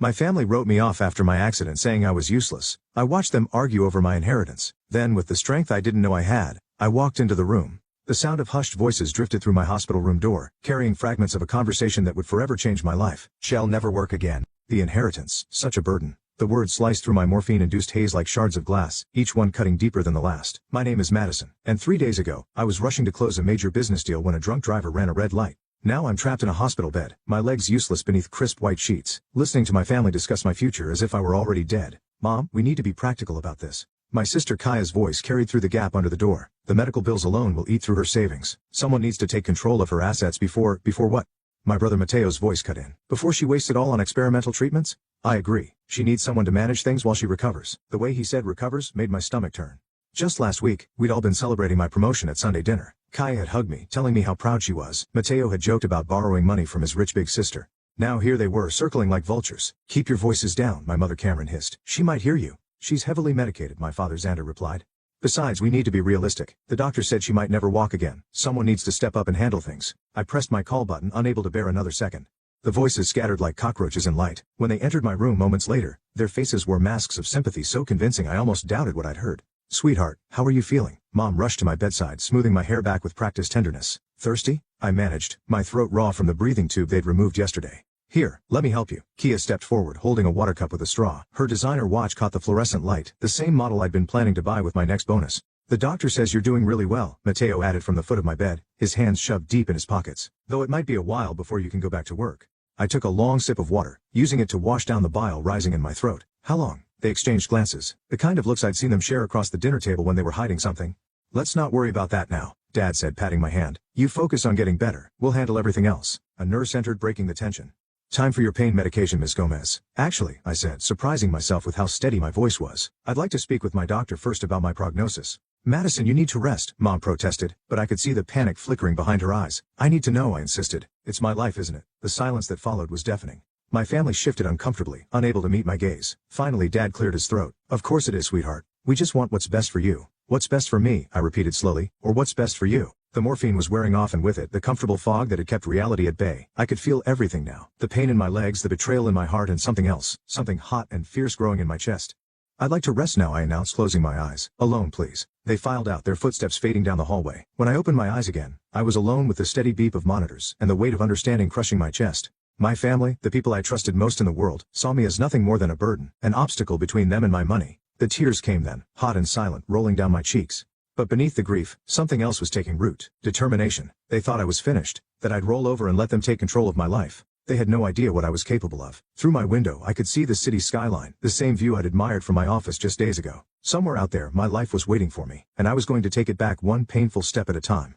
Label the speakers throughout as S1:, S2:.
S1: My family wrote me off after my accident saying I was useless. I watched them argue over my inheritance. Then, with the strength I didn't know I had, I walked into the room. The sound of hushed voices drifted through my hospital room door, carrying fragments of a conversation that would forever change my life. Shall never work again. The inheritance, such a burden. The words sliced through my morphine-induced haze like shards of glass, each one cutting deeper than the last. My name is Madison, and 3 days ago, I was rushing to close a major business deal when a drunk driver ran a red light. Now I'm trapped in a hospital bed, my legs useless beneath crisp white sheets, listening to my family discuss my future as if I were already dead. Mom, we need to be practical about this. My sister Kaya's voice carried through the gap under the door. The medical bills alone will eat through her savings. Someone needs to take control of her assets before what? My brother Mateo's voice cut in. Before she wastes it all on experimental treatments? I agree. She needs someone to manage things while she recovers. The way he said recovers made my stomach turn. Just last week, we'd all been celebrating my promotion at Sunday dinner. Kaya had hugged me, telling me how proud she was. Mateo had joked about borrowing money from his rich big sister. Now here they were, circling like vultures. Keep your voices down, my mother Cameron hissed. She might hear you. She's heavily medicated, my father Xander replied. Besides, we need to be realistic. The doctor said she might never walk again. Someone needs to step up and handle things. I pressed my call button, unable to bear another second. The voices scattered like cockroaches in light. When they entered my room moments later, their faces wore masks of sympathy so convincing I almost doubted what I'd heard. Sweetheart, how are you feeling? Mom rushed to my bedside, smoothing my hair back with practiced tenderness. Thirsty? I managed, my throat raw from the breathing tube they'd removed yesterday. Here, let me help you. Kia stepped forward, holding a water cup with a straw. Her designer watch caught the fluorescent light, the same model I'd been planning to buy with my next bonus. The doctor says you're doing really well, Mateo added from the foot of my bed, his hands shoved deep in his pockets. Though it might be a while before you can go back to work. I took a long sip of water, using it to wash down the bile rising in my throat. How long? They exchanged glances, the kind of looks I'd seen them share across the dinner table when they were hiding something. Let's not worry about that now, Dad said, patting my hand. You focus on getting better. We'll handle everything else. A nurse entered, breaking the tension. Time for your pain medication, Miss Gomez. Actually, I said, surprising myself with how steady my voice was. I'd like to speak with my doctor first about my prognosis. Madison, you need to rest, Mom protested, but I could see the panic flickering behind her eyes. I need to know, I insisted. It's my life, isn't it? The silence that followed was deafening. My family shifted uncomfortably, unable to meet my gaze. Finally, Dad cleared his throat. Of course it is, sweetheart. We just want what's best for you. What's best for me, I repeated slowly, or what's best for you? The morphine was wearing off, and with it, the comfortable fog that had kept reality at bay. I could feel everything now. The pain in my legs, the betrayal in my heart, and something else. Something hot and fierce growing in my chest. I'd like to rest now, I announced, closing my eyes. Alone, please. They filed out, their footsteps fading down the hallway. When I opened my eyes again, I was alone with the steady beep of monitors, and the weight of understanding crushing my chest. My family, the people I trusted most in the world, saw me as nothing more than a burden, an obstacle between them and my money. The tears came then, hot and silent, rolling down my cheeks. But beneath the grief, something else was taking root. Determination. They thought I was finished, that I'd roll over and let them take control of my life. They had no idea what I was capable of. Through my window I could see the city skyline, the same view I'd admired from my office just days ago. Somewhere out there my life was waiting for me, and I was going to take it back one painful step at a time.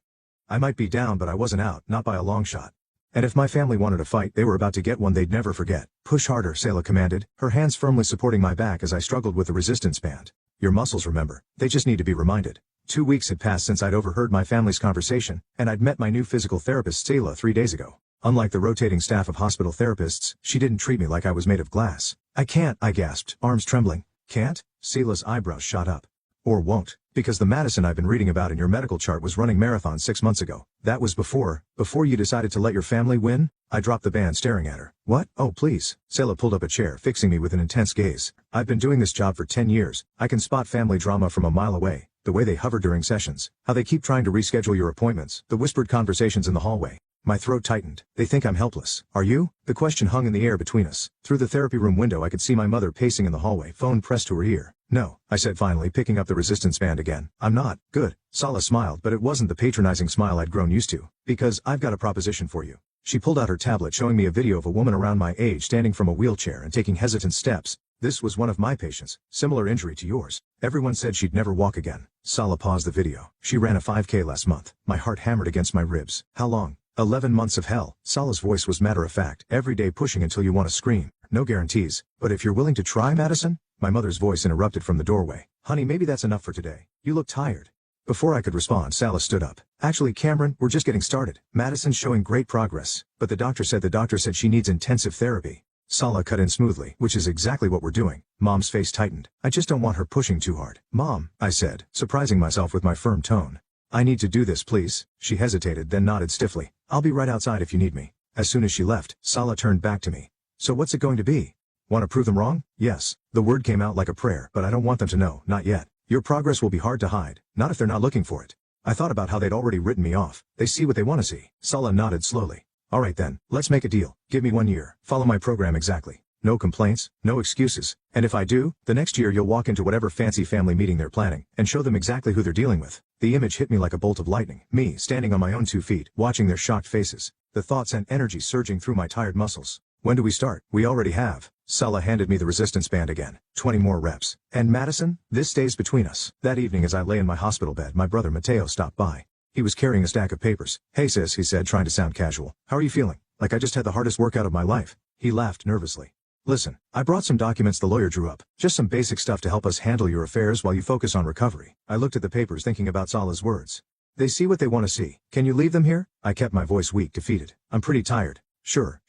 S1: I might be down, but I wasn't out, not by a long shot. And if my family wanted a fight, they were about to get one they'd never forget. Push harder, Selah commanded, her hands firmly supporting my back as I struggled with the resistance band. Your muscles remember. They just need to be reminded. 2 weeks had passed since I'd overheard my family's conversation, and I'd met my new physical therapist Selah 3 days ago. Unlike the rotating staff of hospital therapists, she didn't treat me like I was made of glass. I can't, I gasped, arms trembling. Can't? Selah's eyebrows shot up. Or won't, because the Madison I've been reading about in your medical chart was running marathons 6 months ago. That was before you decided to let your family win? I dropped the band, staring at her. What? Oh, please. Selah pulled up a chair, fixing me with an intense gaze. I've been doing this job for 10 years. I can spot family drama from a mile away. The way they hover during sessions. How they keep trying to reschedule your appointments. The whispered conversations in the hallway. My throat tightened. They think I'm helpless. Are you? The question hung in the air between us. Through the therapy room window I could see my mother pacing in the hallway, phone pressed to her ear. No, I said finally, picking up the resistance band again. I'm not. Good. Selah smiled, but it wasn't the patronizing smile I'd grown used to. Because I've got a proposition for you. She pulled out her tablet, showing me a video of a woman around my age standing from a wheelchair and taking hesitant steps. This was one of my patients. Similar injury to yours. Everyone said she'd never walk again. Selah paused the video. She ran a 5K last month. My heart hammered against my ribs. How long? 11 months of hell. Selah's voice was matter-of-fact. Every day pushing until you want to scream. No guarantees. But if you're willing to try, Madison? My mother's voice interrupted from the doorway. Honey, maybe that's enough for today. You look tired. Before I could respond, Selah stood up. Actually, Cameron, we're just getting started. Madison's showing great progress. But the doctor said she needs intensive therapy. Selah cut in smoothly, which is exactly what we're doing. Mom's face tightened. I just don't want her pushing too hard. Mom, I said, surprising myself with my firm tone. I need to do this, please. She hesitated, then nodded stiffly. I'll be right outside if you need me. As soon as she left, Selah turned back to me. So what's it going to be? Want to prove them wrong? Yes. The word came out like a prayer, but I don't want them to know, not yet. Your progress will be hard to hide, not if they're not looking for it. I thought about how they'd already written me off. They see what they want to see. Sala nodded slowly. All right then, let's make a deal. Give me 1 year. Follow my program exactly. No complaints, no excuses. And if I do, the next year you'll walk into whatever fancy family meeting they're planning, and show them exactly who they're dealing with. The image hit me like a bolt of lightning. Me, standing on my own 2 feet, watching their shocked faces. The thoughts and energy surging through my tired muscles. When do we start? We already have. Sala handed me the resistance band again. 20 more reps. And Madison, this stays between us. That evening as I lay in my hospital bed, my brother Mateo stopped by. He was carrying a stack of papers. Hey sis, he said, trying to sound casual. How are you feeling? Like I just had the hardest workout of my life. He laughed nervously. Listen, I brought some documents the lawyer drew up. Just some basic stuff to help us handle your affairs while you focus on recovery. I looked at the papers thinking about Sala's words. They see what they want to see. Can you leave them here? I kept my voice weak, defeated. I'm pretty tired. Sure.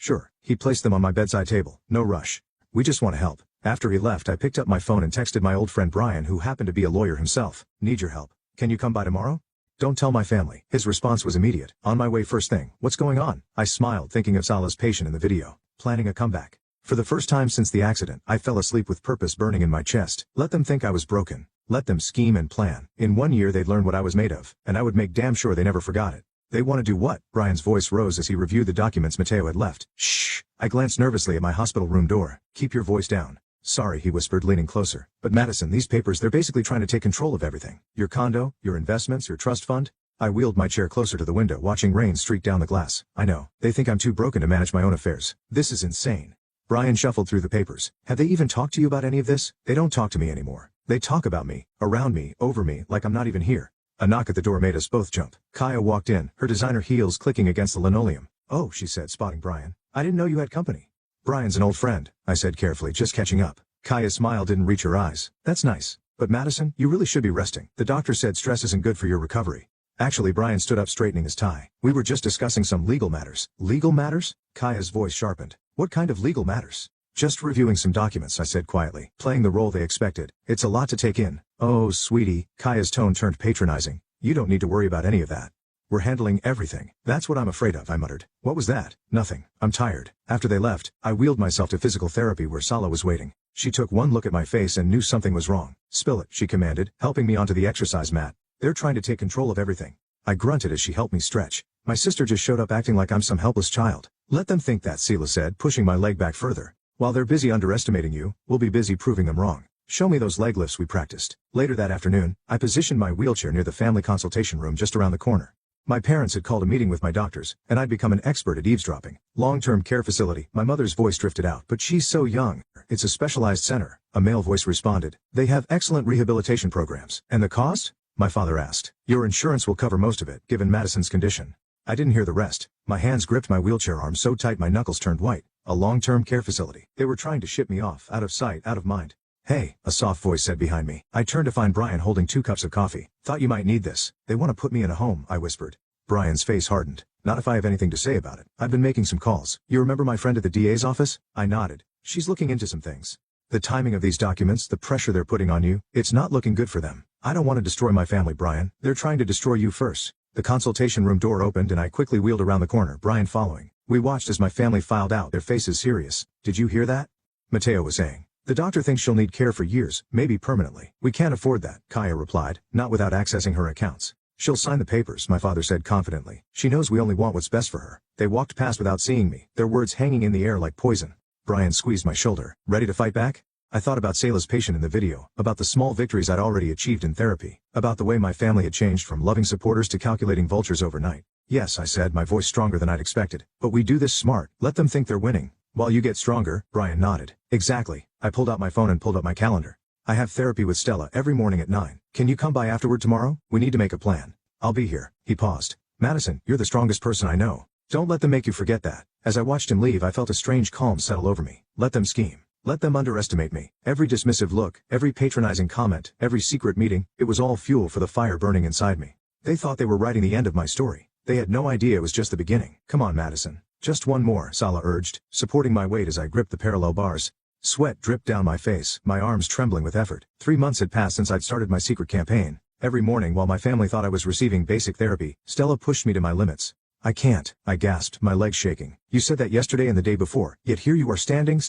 S1: He placed them on my bedside table. No rush. We just want to help. After he left, I picked up my phone and texted my old friend Brian, who happened to be a lawyer himself. Need your help. Can you come by tomorrow? Don't tell my family. His response was immediate. On my way first thing. What's going on? I smiled, thinking of Sala's patient in the video. Planning a comeback. For the first time since the accident, I fell asleep with purpose burning in my chest. Let them think I was broken. Let them scheme and plan. In 1 year they'd learn what I was made of, and I would make damn sure they never forgot it. They want to do what? Brian's voice rose as he reviewed the documents Mateo had left. Shh! I glanced nervously at my hospital room door. Keep your voice down. Sorry, he whispered, leaning closer. But Madison, these papers, they're basically trying to take control of everything. Your condo, your investments, your trust fund. I wheeled my chair closer to the window, watching rain streak down the glass. I know. They think I'm too broken to manage my own affairs. This is insane. Brian shuffled through the papers. Have they even talked to you about any of this? They don't talk to me anymore. They talk about me, around me, over me, like I'm not even here. A knock at the door made us both jump. Kaya walked in, her designer heels clicking against the linoleum. Oh, she said, spotting Brian. I didn't know you had company. Brian's an old friend, I said carefully, just catching up. Kaya's smile didn't reach her eyes. That's nice. But Madison, you really should be resting. The doctor said stress isn't good for your recovery. Actually, Brian stood up, straightening his tie. We were just discussing some legal matters. Legal matters? Kaya's voice sharpened. What kind of legal matters? Just reviewing some documents, I said quietly, playing the role they expected. It's a lot to take in. Oh, sweetie, Kaya's tone turned patronizing. You don't need to worry about any of that. We're handling everything. That's what I'm afraid of, I muttered. What was that? Nothing. I'm tired. After they left, I wheeled myself to physical therapy where Sala was waiting. She took one look at my face and knew something was wrong. Spill it, she commanded, helping me onto the exercise mat. They're trying to take control of everything. I grunted as she helped me stretch. My sister just showed up acting like I'm some helpless child. Let them think that, Sela said, pushing my leg back further. While they're busy underestimating you, we'll be busy proving them wrong. Show me those leg lifts we practiced. Later that afternoon, I positioned my wheelchair near the family consultation room just around the corner. My parents had called a meeting with my doctors, and I'd become an expert at eavesdropping. Long-term care facility. My mother's voice drifted out. But she's so young. It's a specialized center. A male voice responded. They have excellent rehabilitation programs. And the cost? My father asked. Your insurance will cover most of it, given Madison's condition. I didn't hear the rest. My hands gripped my wheelchair arm so tight my knuckles turned white. A long-term care facility. They were trying to ship me off, out of sight, out of mind. Hey, a soft voice said behind me. I turned to find Brian holding 2 cups of coffee. Thought you might need this. They want to put me in a home, I whispered. Brian's face hardened. Not if I have anything to say about it. I've been making some calls. You remember my friend at the DA's office? I nodded. She's looking into some things. The timing of these documents, the pressure they're putting on you, it's not looking good for them. I don't want to destroy my family, Brian. They're trying to destroy you first. The consultation room door opened and I quickly wheeled around the corner, Brian following. We watched as my family filed out, their faces serious. Did you hear that? Mateo was saying. The doctor thinks she'll need care for years, maybe permanently. We can't afford that, Kaya replied, not without accessing her accounts. She'll sign the papers, my father said confidently. She knows we only want what's best for her. They walked past without seeing me, their words hanging in the air like poison. Brian squeezed my shoulder. Ready to fight back? I thought about Sayla's patient in the video, about the small victories I'd already achieved in therapy, about the way my family had changed from loving supporters to calculating vultures overnight. Yes, I said, my voice stronger than I'd expected. But we do this smart. Let them think they're winning. While you get stronger, Brian nodded. Exactly. I pulled out my phone and pulled up my calendar. I have therapy with Stella every morning at 9. Can you come by afterward tomorrow? We need to make a plan. I'll be here. He paused. Madison, you're the strongest person I know. Don't let them make you forget that. As I watched him leave, I felt a strange calm settle over me. Let them scheme. Let them underestimate me. Every dismissive look, every patronizing comment, every secret meeting, it was all fuel for the fire burning inside me. They thought they were writing the end of my story. They had no idea it was just the beginning. Come on, Madison. Just one more, Sala urged, supporting my weight as I gripped the parallel bars. Sweat dripped down my face, my arms trembling with effort. 3 months had passed since I'd started my secret campaign. Every morning while my family thought I was receiving basic therapy, Stella pushed me to my limits. I can't, I gasped, my legs shaking. You said that yesterday and the day before, yet here you are standing.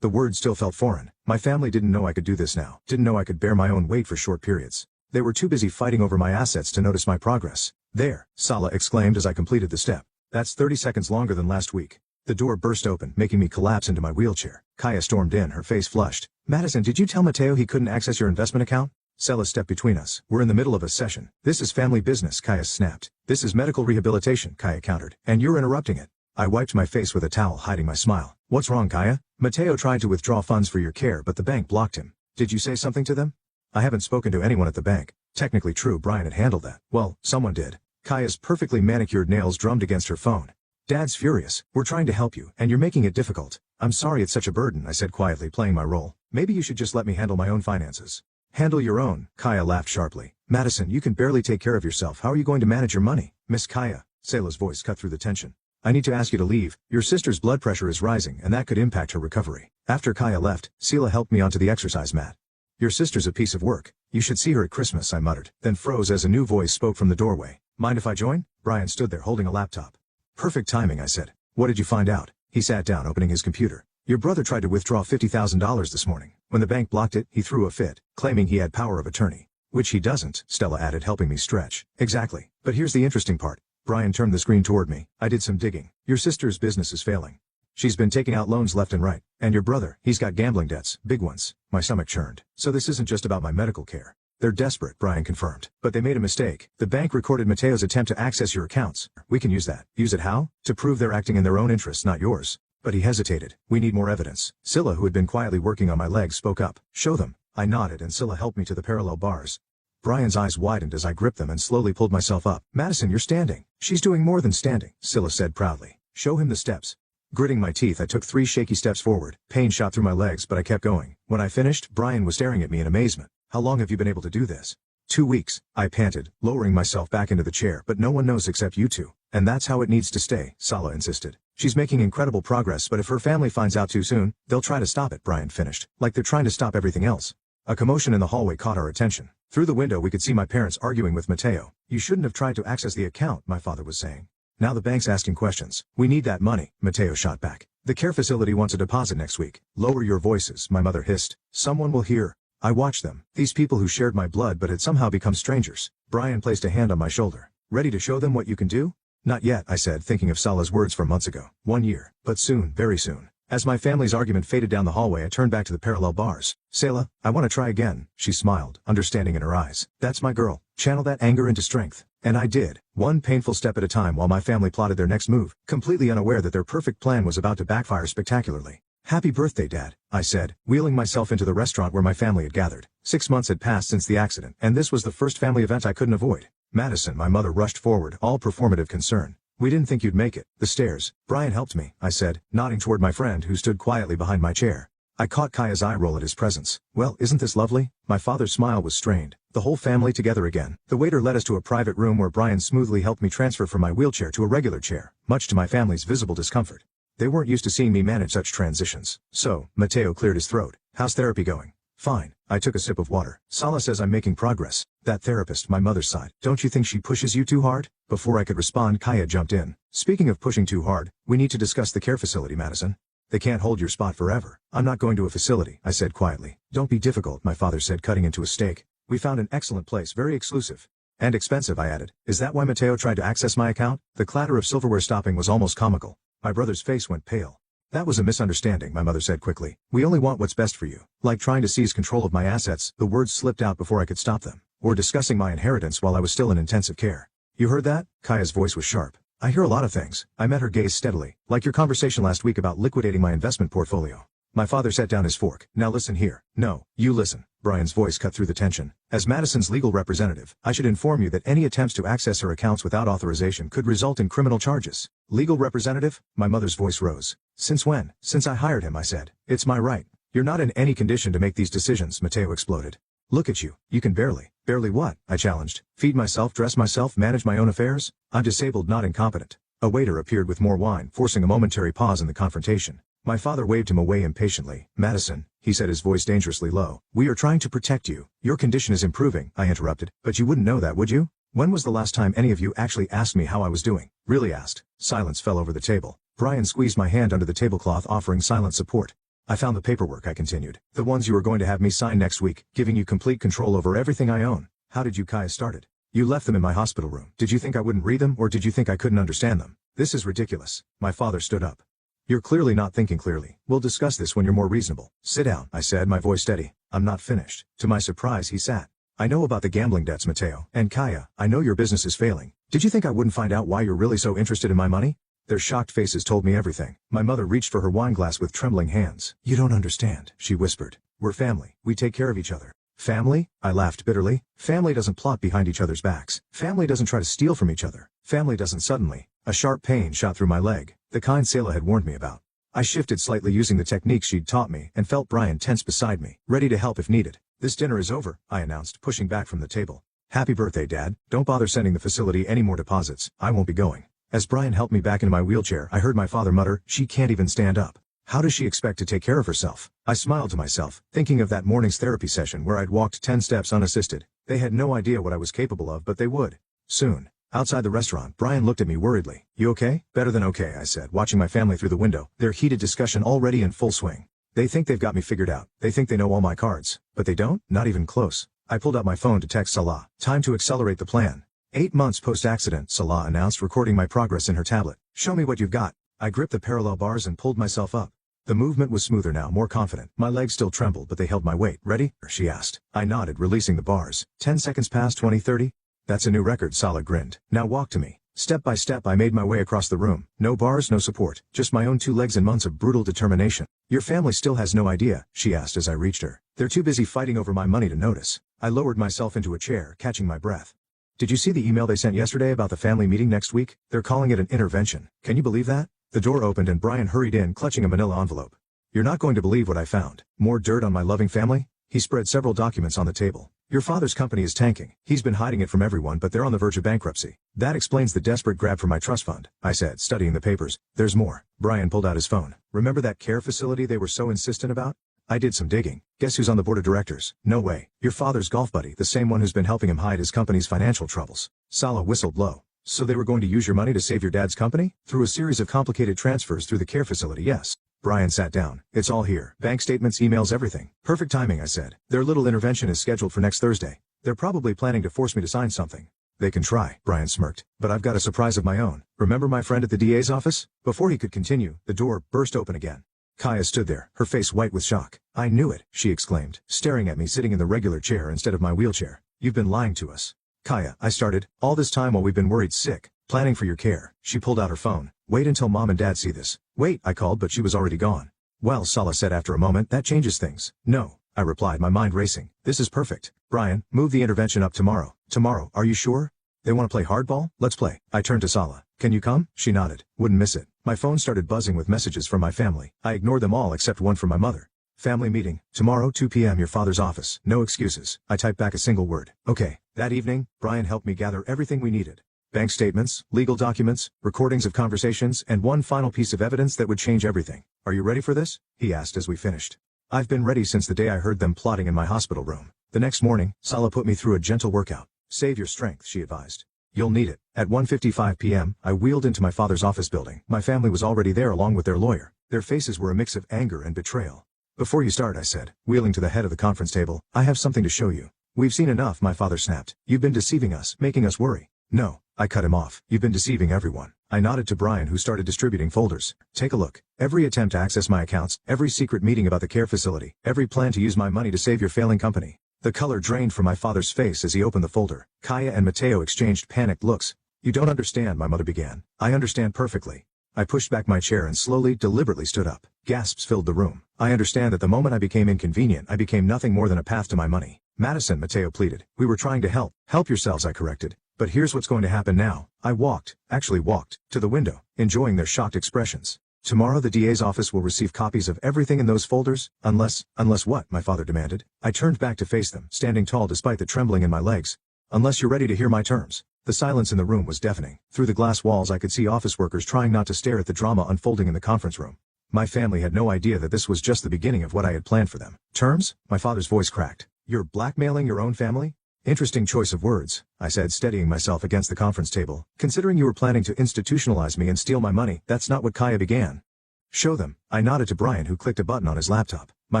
S1: The words still felt foreign. My family didn't know I could do this now, didn't know I could bear my own weight for short periods. They were too busy fighting over my assets to notice my progress. There, Sala exclaimed as I completed the step. That's 30 seconds longer than last week. The door burst open, making me collapse into my wheelchair. Kaya stormed in, her face flushed. Madison, did you tell Mateo he couldn't access your investment account? Sela stepped between us. We're in the middle of a session. This is family business, Kaya snapped. This is medical rehabilitation, Kaya countered. And you're interrupting it. I wiped my face with a towel, hiding my smile. What's wrong, Kaya? Mateo tried to withdraw funds for your care, but the bank blocked him. Did you say something to them? I haven't spoken to anyone at the bank. Technically true, Brian had handled that. Well, someone did. Kaya's perfectly manicured nails drummed against her phone. Dad's furious. We're trying to help you, and you're making it difficult. I'm sorry it's such a burden, I said quietly, playing my role. Maybe you should just let me handle my own finances. Handle your own, Kaya laughed sharply. Madison, you can barely take care of yourself. How are you going to manage your money? Miss Kaya, Sela's voice cut through the tension. I need to ask you to leave. Your sister's blood pressure is rising, and that could impact her recovery. After Kaya left, Sela helped me onto the exercise mat. Your sister's a piece of work. You should see her at Christmas, I muttered, then froze as a new voice spoke from the doorway. Mind if I join? Brian stood there holding a laptop. Perfect timing, I said. What did you find out? He sat down, opening his computer. Your brother tried to withdraw $50,000 this morning. When the bank blocked it, he threw a fit, claiming he had power of attorney. Which he doesn't, Stella added, helping me stretch. Exactly. But here's the interesting part. Brian turned the screen toward me. I did some digging. Your sister's business is failing. She's been taking out loans left and right. And your brother, he's got gambling debts, big ones. My stomach churned. So this isn't just about my medical care. They're desperate, Brian confirmed. But they made a mistake. The bank recorded Mateo's attempt to access your accounts. We can use that. Use it how? To prove they're acting in their own interests, not yours. But he hesitated. We need more evidence. Scylla, who had been quietly working on my legs, spoke up. Show them. I nodded and Scylla helped me to the parallel bars. Brian's eyes widened as I gripped them and slowly pulled myself up. Madison, you're standing. She's doing more than standing, Scylla said proudly. Show him the steps. Gritting my teeth, I took 3 shaky steps forward. Pain shot through my legs, but I kept going. When I finished, Brian was staring at me in amazement. How long have you been able to do this? 2 weeks, I panted, lowering myself back into the chair. But no one knows except you two. And that's how it needs to stay, Sala insisted. She's making incredible progress, but if her family finds out too soon, they'll try to stop it, Brian finished. Like they're trying to stop everything else. A commotion in the hallway caught our attention. Through the window we could see my parents arguing with Mateo. You shouldn't have tried to access the account, my father was saying. Now the bank's asking questions. We need that money, Mateo shot back. The care facility wants a deposit next week. Lower your voices, my mother hissed. Someone will hear. I watched them. These people who shared my blood but had somehow become strangers. Brian placed a hand on my shoulder. Ready to show them what you can do? Not yet, I said, thinking of Sala's words from months ago. 1 year. But soon, very soon. As my family's argument faded down the hallway, I turned back to the parallel bars. Sela, I want to try again. She smiled, understanding in her eyes. That's my girl. Channel that anger into strength. And I did. One painful step at a time while my family plotted their next move, completely unaware that their perfect plan was about to backfire spectacularly. Happy birthday, Dad, I said, wheeling myself into the restaurant where my family had gathered. 6 months had passed since the accident, and this was the first family event I couldn't avoid. Madison, my mother rushed forward, all performative concern. We didn't think you'd make it. The stairs. Brian helped me, I said, nodding toward my friend who stood quietly behind my chair. I caught Kaya's eye roll at his presence. Well, isn't this lovely? My father's smile was strained. The whole family together again. The waiter led us to a private room where Brian smoothly helped me transfer from my wheelchair to a regular chair, much to my family's visible discomfort. They weren't used to seeing me manage such transitions. So, Mateo cleared his throat. How's therapy going? Fine. I took a sip of water. Sala says I'm making progress. That therapist, my mother sighed. Don't you think she pushes you too hard? Before I could respond, Kaya jumped in. Speaking of pushing too hard, we need to discuss the care facility, Madison. They can't hold your spot forever. I'm not going to a facility, I said quietly. Don't be difficult, my father said, cutting into a steak. We found an excellent place, very exclusive. And expensive, I added. Is that why Mateo tried to access my account? The clatter of silverware stopping was almost comical. My brother's face went pale. That was a misunderstanding, my mother said quickly. We only want what's best for you. Like trying to seize control of my assets, the words slipped out before I could stop them. Or discussing my inheritance while I was still in intensive care. You heard that? Kaya's voice was sharp. I hear a lot of things. I met her gaze steadily. Like your conversation last week about liquidating my investment portfolio. My father set down his fork. Now listen here. No, you listen. Brian's voice cut through the tension. As Madison's legal representative, I should inform you that any attempts to access her accounts without authorization could result in criminal charges. Legal representative? My mother's voice rose. Since when? Since I hired him, I said. It's my right. You're not in any condition to make these decisions, Mateo exploded. Look at you. You can barely. Barely what? I challenged. Feed myself, dress myself, manage my own affairs? I'm disabled, not incompetent. A waiter appeared with more wine, forcing a momentary pause in the confrontation. My father waved him away impatiently. Madison, he said, his voice dangerously low. We are trying to protect you. Your condition is improving, I interrupted. But you wouldn't know that, would you? When was the last time any of you actually asked me how I was doing? Really asked. Silence fell over the table. Brian squeezed my hand under the tablecloth, offering silent support. I found the paperwork, I continued. The ones you were going to have me sign next week, giving you complete control over everything I own. How did you Kaya started? You left them in my hospital room. Did you think I wouldn't read them, or did you think I couldn't understand them? This is ridiculous. My father stood up. You're clearly not thinking clearly. We'll discuss this when you're more reasonable. Sit down, I said, my voice steady. I'm not finished. To my surprise, he sat. I know about the gambling debts, Mateo. And Kaya, I know your business is failing. Did you think I wouldn't find out why you're really so interested in my money? Their shocked faces told me everything. My mother reached for her wineglass with trembling hands. You don't understand, she whispered. We're family. We take care of each other. Family? I laughed bitterly. Family doesn't plot behind each other's backs. Family doesn't try to steal from each other. Family doesn't suddenly. A sharp pain shot through my leg, the kind Selah had warned me about. I shifted slightly using the technique she'd taught me and felt Brian tense beside me, ready to help if needed. This dinner is over, I announced, pushing back from the table. Happy birthday, Dad. Don't bother sending the facility any more deposits. I won't be going. As Brian helped me back into my wheelchair, I heard my father mutter, she can't even stand up. How does she expect to take care of herself? I smiled to myself, thinking of that morning's therapy session where I'd walked 10 steps unassisted. They had no idea what I was capable of, but they would. Soon. Outside the restaurant, Brian looked at me worriedly. You okay? Better than okay, I said, watching my family through the window, their heated discussion already in full swing. They think they've got me figured out. They think they know all my cards. But they don't? Not even close. I pulled out my phone to text Salah. Time to accelerate the plan. 8 months post-accident, Salah announced, recording my progress in her tablet. Show me what you've got. I gripped the parallel bars and pulled myself up. The movement was smoother now, more confident. My legs still trembled, but they held my weight. Ready? She asked. I nodded, releasing the bars. 10 seconds past 20:30? That's a new record, Salah grinned. Now walk to me. Step by step I made my way across the room. No bars, no support. Just my own 2 legs and months of brutal determination. Your family still has no idea, she asked as I reached her. They're too busy fighting over my money to notice. I lowered myself into a chair, catching my breath. Did you see the email they sent yesterday about the family meeting next week? They're calling it an intervention. Can you believe that? The door opened and Brian hurried in, clutching a manila envelope. You're not going to believe what I found. More dirt on my loving family? He spread several documents on the table. Your father's company is tanking. He's been hiding it from everyone, but they're on the verge of bankruptcy. That explains the desperate grab for my trust fund, I said, studying the papers. There's more. Brian pulled out his phone. Remember that care facility they were so insistent about? I did some digging. Guess who's on the board of directors? No way. Your father's golf buddy, the same one who's been helping him hide his company's financial troubles. Salah whistled low. So they were going to use your money to save your dad's company? Through a series of complicated transfers through the care facility, yes. Brian sat down. It's all here. Bank statements, emails, everything. Perfect timing, I said. Their little intervention is scheduled for next Thursday. They're probably planning to force me to sign something. They can try, Brian smirked. But I've got a surprise of my own. Remember my friend at the DA's office? Before he could continue, the door burst open again. Kaya stood there, her face white with shock. I knew it, she exclaimed, staring at me sitting in the regular chair instead of my wheelchair. You've been lying to us. Kaya, I started, all this time while we've been worried sick, planning for your care. She pulled out her phone. Wait until Mom and Dad see this. Wait, I called, but she was already gone. Well, Salah said after a moment, that changes things. No, I replied, my mind racing. This is perfect. Brian, move the intervention up tomorrow. Tomorrow, are you sure? They want to play hardball? Let's play. I turned to Salah. Can you come? She nodded. Wouldn't miss it. My phone started buzzing with messages from my family. I ignored them all except one from my mother. Family meeting. Tomorrow, 2 p.m. your father's office. No excuses. I typed back a single word. Okay. That evening, Brian helped me gather everything we needed. Bank statements, legal documents, recordings of conversations, and one final piece of evidence that would change everything. Are you ready for this? He asked as we finished. I've been ready since the day I heard them plotting in my hospital room. The next morning, Salah put me through a gentle workout. Save your strength, she advised. You'll need it. At 1:55 p.m., I wheeled into my father's office building. My family was already there along with their lawyer. Their faces were a mix of anger and betrayal. Before you start, I said, wheeling to the head of the conference table, I have something to show you. We've seen enough, my father snapped. You've been deceiving us, making us worry. No, I cut him off. You've been deceiving everyone. I nodded to Brian, who started distributing folders. Take a look. Every attempt to access my accounts, every secret meeting about the care facility, every plan to use my money to save your failing company. The color drained from my father's face as he opened the folder. Kaya and Mateo exchanged panicked looks. You don't understand, my mother began. I understand perfectly. I pushed back my chair and slowly, deliberately stood up. Gasps filled the room. I understand that the moment I became inconvenient, I became nothing more than a path to my money. Madison, Mateo pleaded. We were trying to help. Help yourselves, I corrected. But here's what's going to happen now. I walked, to the window, enjoying their shocked expressions. Tomorrow the DA's office will receive copies of everything in those folders, unless what? My father demanded. I turned back to face them, standing tall despite the trembling in my legs. Unless you're ready to hear my terms. The silence in the room was deafening. Through the glass walls I could see office workers trying not to stare at the drama unfolding in the conference room. My family had no idea that this was just the beginning of what I had planned for them. Terms? My father's voice cracked. You're blackmailing your own family? Interesting choice of words, I said, steadying myself against the conference table. Considering you were planning to institutionalize me and steal my money, that's not what Kaya began. Show them. I nodded to Brian, who clicked a button on his laptop. My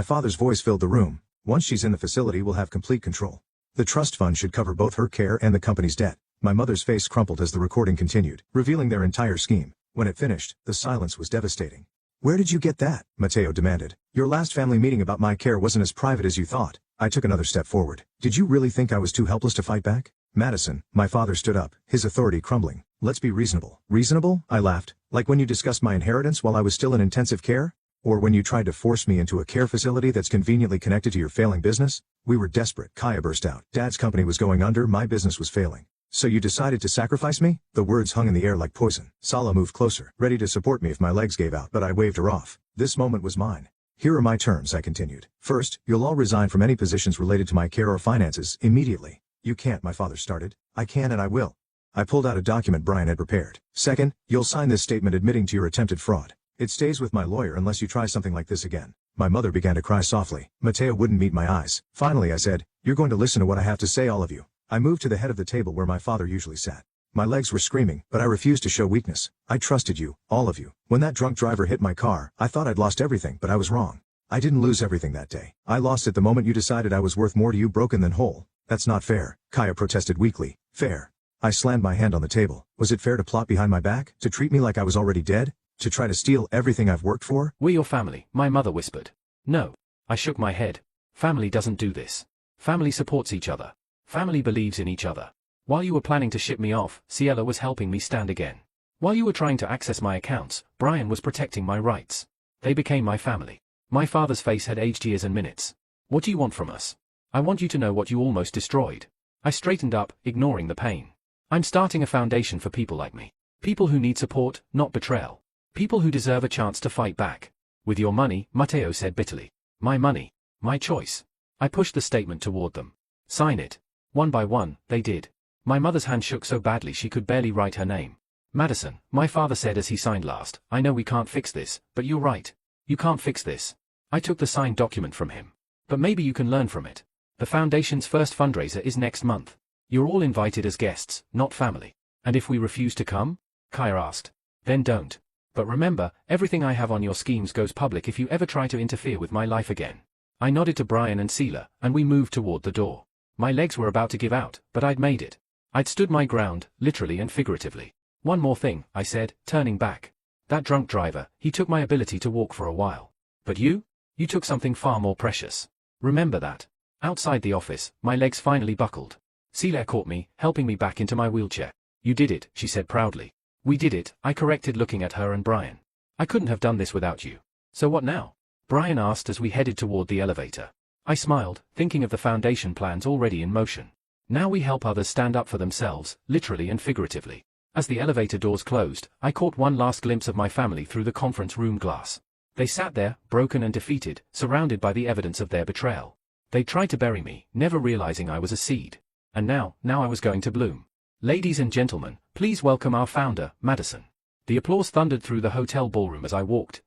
S1: father's voice filled the room. Once she's in the facility, we'll have complete control. The trust fund should cover both her care and the company's debt. My mother's face crumpled as the recording continued, revealing their entire scheme. When it finished, the silence was devastating. Where did you get that? Mateo demanded. Your last family meeting about my care wasn't as private as you thought. I took another step forward. Did you really think I was too helpless to fight back? Madison, my father stood up, his authority crumbling. Let's be reasonable. Reasonable? I laughed. Like when you discussed my inheritance while I was still in intensive care? Or when you tried to force me into a care facility that's conveniently connected to your failing business? We were desperate, Kaya burst out. Dad's company was going under, my business was failing. So you decided to sacrifice me? The words hung in the air like poison. Sala moved closer, ready to support me if my legs gave out, but I waved her off. This moment was mine. Here are my terms, I continued. First, you'll all resign from any positions related to my care or finances, immediately. You can't, my father started. I can and I will. I pulled out a document Brian had prepared. Second, you'll sign this statement admitting to your attempted fraud. It stays with my lawyer unless you try something like this again. My mother began to cry softly. Mateo wouldn't meet my eyes. Finally I said, you're going to listen to what I have to say, all of you. I moved to the head of the table where my father usually sat. My legs were screaming, but I refused to show weakness. I trusted you, all of you. When that drunk driver hit my car, I thought I'd lost everything, but I was wrong. I didn't lose everything that day. I lost it the moment you decided I was worth more to you broken than whole. That's not fair, Kaya protested weakly. Fair. I slammed my hand on the table. Was it fair to plot behind my back? To treat me like I was already dead? To try to steal everything I've worked for?
S2: We're your family, my mother whispered. No. I shook my head. Family doesn't do this. Family supports each other. Family believes in each other. While you were planning to ship me off, Ciela was helping me stand again. While you were trying to access my accounts, Brian was protecting my rights. They became my family. My father's face had aged years and minutes. What do you want from us? I want you to know what you almost destroyed. I straightened up, ignoring the pain. I'm starting a foundation for people like me. People who need support, not betrayal. People who deserve a chance to fight back. With your money, Mateo said bitterly. My money. My choice. I pushed the statement toward them. Sign it. One by one, they did. My mother's hand shook so badly she could barely write her name. Madison, my father said as he signed last, I know we can't fix this, but you're right. You can't fix this. I took the signed document from him. But maybe you can learn from it. The foundation's first fundraiser is next month. You're all invited as guests, not family. And if we refuse to come? Kaya asked. Then don't. But remember, everything I have on your schemes goes public if you ever try to interfere with my life again. I nodded to Brian and Ciela, and we moved toward the door. My legs were about to give out, but I'd made it. I'd stood my ground, literally and figuratively. One more thing, I said, turning back. That drunk driver, he took my ability to walk for a while. But you? You took something far more precious. Remember that. Outside the office, my legs finally buckled. Ciela caught me, helping me back into my wheelchair. You did it, she said proudly. We did it, I corrected, looking at her and Brian. I couldn't have done this without you. So what now? Brian asked as we headed toward the elevator. I smiled, thinking of the foundation plans already in motion. Now we help others stand up for themselves, literally and figuratively. As the elevator doors closed, I caught one last glimpse of my family through the conference room glass. They sat there, broken and defeated, surrounded by the evidence of their betrayal. They tried to bury me, never realizing I was a seed. And now I was going to bloom. Ladies and gentlemen, please welcome our founder, Madison. The applause thundered through the hotel ballroom as I walked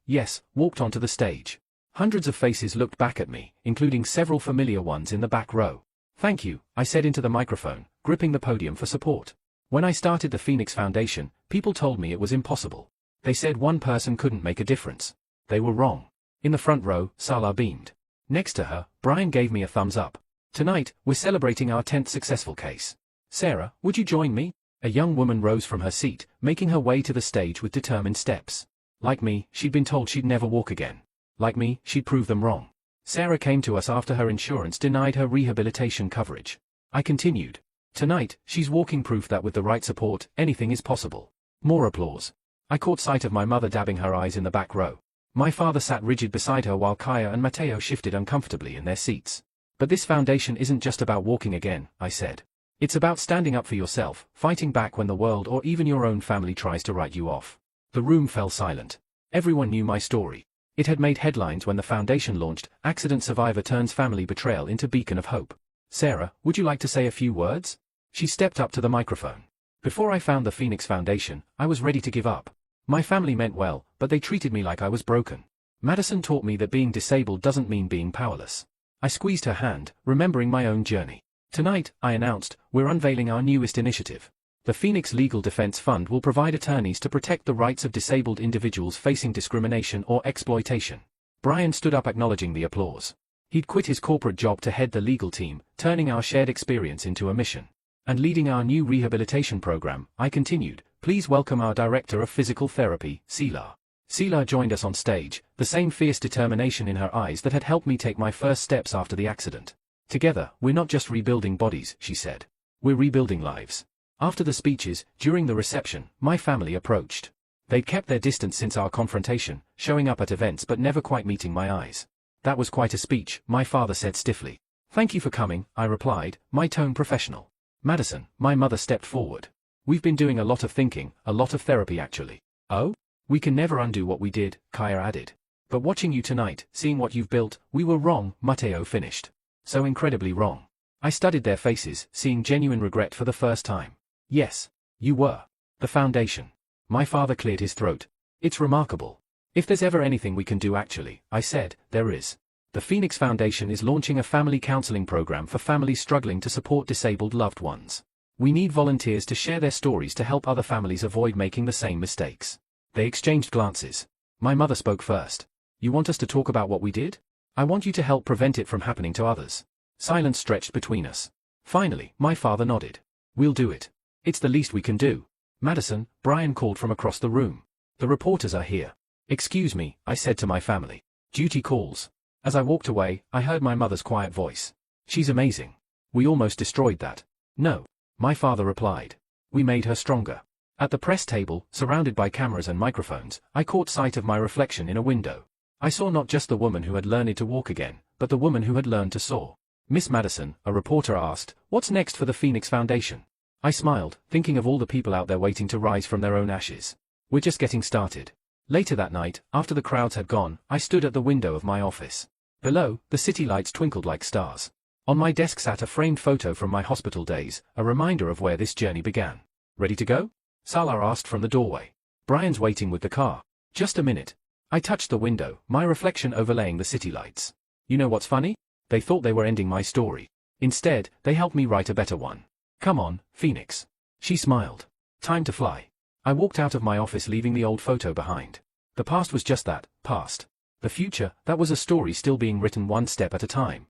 S2: onto the stage. Hundreds of faces looked back at me, including several familiar ones in the back row. Thank you, I said into the microphone, gripping the podium for support. When I started the Phoenix Foundation, people told me it was impossible. They said one person couldn't make a difference. They were wrong. In the front row, Sala beamed. Next to her, Brian gave me a thumbs up. Tonight, we're celebrating our 10th successful case. Sarah, would you join me? A young woman rose from her seat, making her way to the stage with determined steps. Like me, she'd been told she'd never walk again. Like me, she'd prove them wrong. Sarah came to us after her insurance denied her rehabilitation coverage. I continued. Tonight, she's walking proof that with the right support, anything is possible. More applause. I caught sight of my mother dabbing her eyes in the back row. My father sat rigid beside her while Kaya and Mateo shifted uncomfortably in their seats. But this foundation isn't just about walking again, I said. It's about standing up for yourself, fighting back when the world or even your own family tries to write you off. The room fell silent. Everyone knew my story. It had made headlines when the foundation launched, Accident Survivor Turns Family Betrayal into Beacon of Hope. Sarah, would you like to say a few words? She stepped up to the microphone. Before I found the Phoenix Foundation, I was ready to give up. My family meant well, but they treated me like I was broken. Madison taught me that being disabled doesn't mean being powerless. I squeezed her hand, remembering my own journey. Tonight, I announced, we're unveiling our newest initiative. The Phoenix Legal Defense Fund will provide attorneys to protect the rights of disabled individuals facing discrimination or exploitation. Brian stood up acknowledging the applause. He'd quit his corporate job to head the legal team, turning our shared experience into a mission. And leading our new rehabilitation program, I continued, please welcome our Director of Physical Therapy, Sela. Sela joined us on stage, the same fierce determination in her eyes that had helped me take my first steps after the accident. Together, we're not just rebuilding bodies, she said. We're rebuilding lives. After the speeches, during the reception, my family approached. They'd kept their distance since our confrontation, showing up at events but never quite meeting my eyes. That was quite a speech, my father said stiffly. Thank you for coming, I replied, my tone professional. Madison, my mother stepped forward. We've been doing a lot of thinking, a lot of therapy actually. Oh? We can never undo what we did, Kaya added. But watching you tonight, seeing what you've built, we were wrong, Mateo finished. So incredibly wrong. I studied their faces, seeing genuine regret for the first time. Yes. You were. The foundation. My father cleared his throat. It's remarkable. If there's ever anything we can do actually, I said, there is. The Phoenix Foundation is launching a family counseling program for families struggling to support disabled loved ones. We need volunteers to share their stories to help other families avoid making the same mistakes. They exchanged glances. My mother spoke first. You want us to talk about what we did? I want you to help prevent it from happening to others. Silence stretched between us. Finally, my father nodded. We'll do it. It's the least we can do. Madison, Brian called from across the room. The reporters are here. Excuse me, I said to my family. Duty calls. As I walked away, I heard my mother's quiet voice. She's amazing. We almost destroyed that. No. My father replied. We made her stronger. At the press table, surrounded by cameras and microphones, I caught sight of my reflection in a window. I saw not just the woman who had learned to walk again, but the woman who had learned to soar. Miss Madison, a reporter asked, what's next for the Phoenix Foundation? I smiled, thinking of all the people out there waiting to rise from their own ashes. We're just getting started. Later that night, after the crowds had gone, I stood at the window of my office. Below, the city lights twinkled like stars. On my desk sat a framed photo from my hospital days, a reminder of where this journey began. Ready to go? Salar asked from the doorway. Brian's waiting with the car. Just a minute. I touched the window, my reflection overlaying the city lights. You know what's funny? They thought they were ending my story. Instead, they helped me write a better one. Come on, Phoenix. She smiled. Time to fly. I walked out of my office leaving the old photo behind. The past was just that, past. The future, that was a story still being written one step at a time.